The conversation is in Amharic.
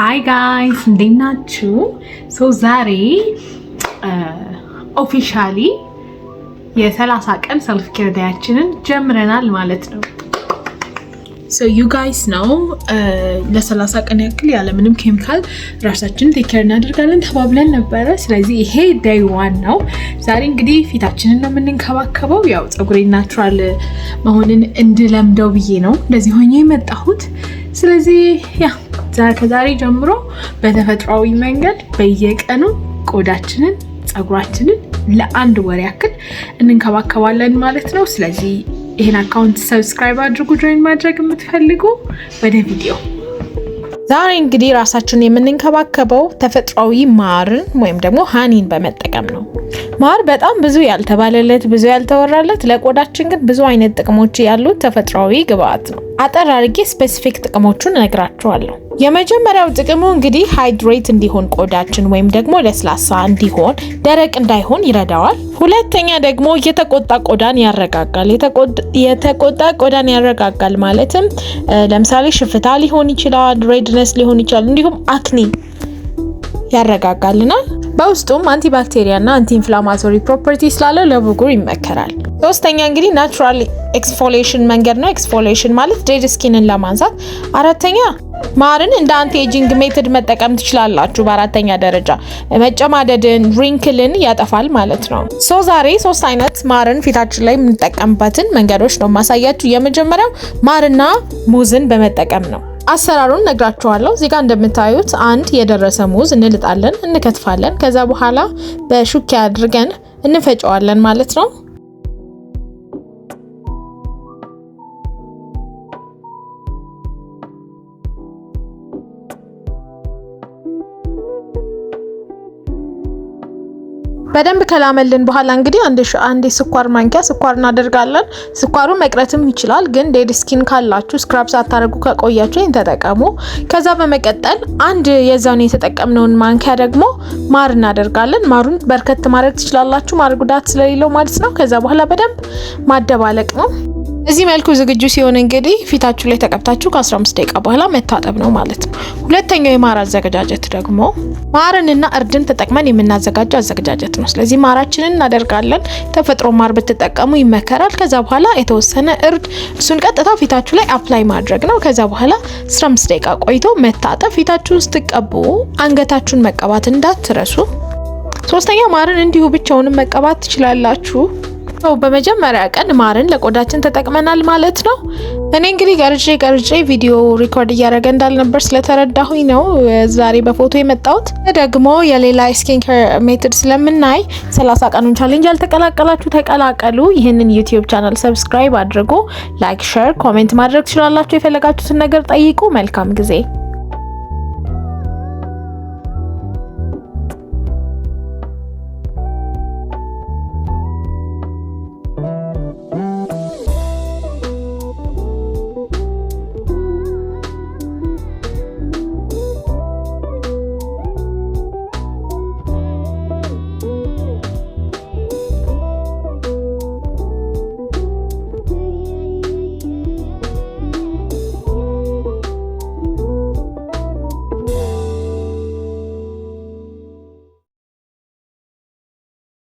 Hi guys, እንዴት ናችሁ? ዛሬ ኦፊሻሊ የ30 ቀን ሰልፍ ኬር ዳያችንን ጀምረናል ማለት ነው። you guys know ለ30 ቀን ያክል ያለ ምንም ኬሚካል ራሳችንን ቴክ ኬር እናደርጋለን ተባብለን ነበር። ስለዚህ ይሄ day 1 ነው። ዛሬ እንግዲህ ፊታችንን ነው የምንንከባከበው። ያው ፀጉሬ ናቹራል መሆንን እንድለምደው ብዬ ነው እንደዚህ ሆኜ የመጣሁት። ስለዚህ ከዛሬ ጀምሮ በተፈጥሯዊ መንገድ በየቀኑ ቆዳችንን ፀጉራችንን ለአንድ ወር ያክል እንንከባከባለን ማለት ነው። ስለዚህ ይሄን አካውንት ሰብስክራይብ አድርጉ ጆይን ማድረግ የምትፈልጉ ወደ ቪዲዮ። ዛሬ እንግዲህ ራሳችንን የምንንከባከበው ተፈጥሯዊ ማርን ወይም ደግሞ ሃኒን በመጠቀም ነው። ማር በጣም ብዙ ያልተባለለት ብዙ ያልተወራለት ለቆዳችን ግን ብዙ አይነት ጥቅሞች ያሉት ተፈጥሯዊ ግብአት ነው። አጠር አድርጌ ስፔሲፊክ ጥቅሞቹን እነግራችኋለሁ። የመጀመሪያው ጥቅሙ እንግዲህ ሃይድሬት እንዲሆን ቆዳችን ወይም ደግሞ ለስላሳ እንዲሆን ደረቅ እንዳይሆን ይረዳዋል። ሁለተኛ ደግሞ የተቆጣ ቆዳን ያረጋጋል። የተቆጣ ቆዳን ያረጋጋል ማለትም ለምሳሌ ሽፍታ ሊሆን ይችላል፣ ሬድነስ ሊሆን ይችላል፣ እንዲሁም አክኒ ያረጋጋልናል። በውስጡም አንቲባክቴሪያ እና አንቲኢንፍላማቶሪ ፕሮፐርቲ ስላለው ለብጉር ይመከራል። ሶስተኛ እንግዲህ ናቹራል ኤክስፎሊዬሽን መንገድ ነው። ኤክስፎሊዬሽን ማለት ዴድ ስኪንን ለማንሳት። አራተኛ ማርን እንደ አንቲ ኤጂንግ ሜተድ መጠቀም ትችላላችሁ። በአራተኛ ደረጃ መጨማደድን ሪንክልን ያጠፋል ማለት ነው። ዛሬ 3 አይነት ማርን ፊታችን ላይ የምንጠቀምበትን መንገዶች ነው ማሳያችሁ። የመጀመሪያው ማርና ሙዝን በመጠቀም ነው። አሰራሩን ነግራችኋለሁ። እዚህ ጋር እንደምታዩት አንድ የደረሰ ሙዝ እንልጣለን፣ እንከትፋለን። ከዛ በኋላ በሹኪያ አድርገን እንፈጨዋለን ማለት ነው። በደንብ ከላመልን በኋላ እንግዲህ አንድ ስኳር ማንኪያ ስኳር እናደርጋለን። ስኳሩ መቅረትም ይችላል፣ ግን ዴድ ስኪን ካላችሁ ስክራብ ሳታደርጉ ከቆያችሁ ይሄን ተጠቀሙ። ከዛ በመቀጠል አንድ የዛውን የተጠቀምነውን ማንኪያ ደግሞ ማር እናደርጋለን። ማሩን በርከት ማድረግ ትችላላችሁ፣ ማር ጉዳት ስለሌለው ማለት ነው። ከዛ በኋላ በደንብ ማደባለቅ ነው። እዚህ መልኩ ዝግጁ ሲሆን እንግዲህ ፊታችሁ ላይ ተቀብታችሁ ከ15 ደቂቃ በኋላ መታጠብ ነው ማለት ነው። ሁለተኛው የማር አዘገጃጀት ደግሞ ማርንና እርድን ተጠቅመን የምናዘጋጀው አዘገጃጀት ነው። ስለዚህ ማራችንን እናደርጋለን። ተፈጥሮ ማር ብትጠቀሙ ይመከራል። ከዛ በኋላ የተወሰነ እርድ፣ እሱን ቀጥታ ፊታችሁ ላይ አፕላይ ማድረግ ነው። ከዛ በኋላ 15 ደቂቃ ቆይቶ መታጠብ። ፊታችሁን ስትቀቡ አንገታችሁን መቀባት እንዳትረሱ። ሶስተኛው ማርን እንዲሁ ብቻውን መቀባት ትችላላችሁ። በመጀመሪያ ቀን ማርን ለቆዳችን ተጠቅመናል ማለት ነው። እኔ እንግዲህ ቀርጬ ቪዲዮ ሪኮርድ እያደረገ እንዳልነበር ስለተረዳሁኝ ነው ዛሬ በፎቶ የመጣሁት። ደግሞ የሌላ ስኪን ኬር ሜተድ ስለምናይ 30 ቀኑን ቻሌንጅ ያልተቀላቀላችሁ ተቀላቀሉ። ይህንን ዩቲዩብ ቻናል ሰብስክራይብ አድርጉ። ላይክ፣ ሼር፣ ኮሜንት ማድረግ ትችላላችሁ። የፈለጋችሁትን ነገር ጠይቁ። መልካም ጊዜ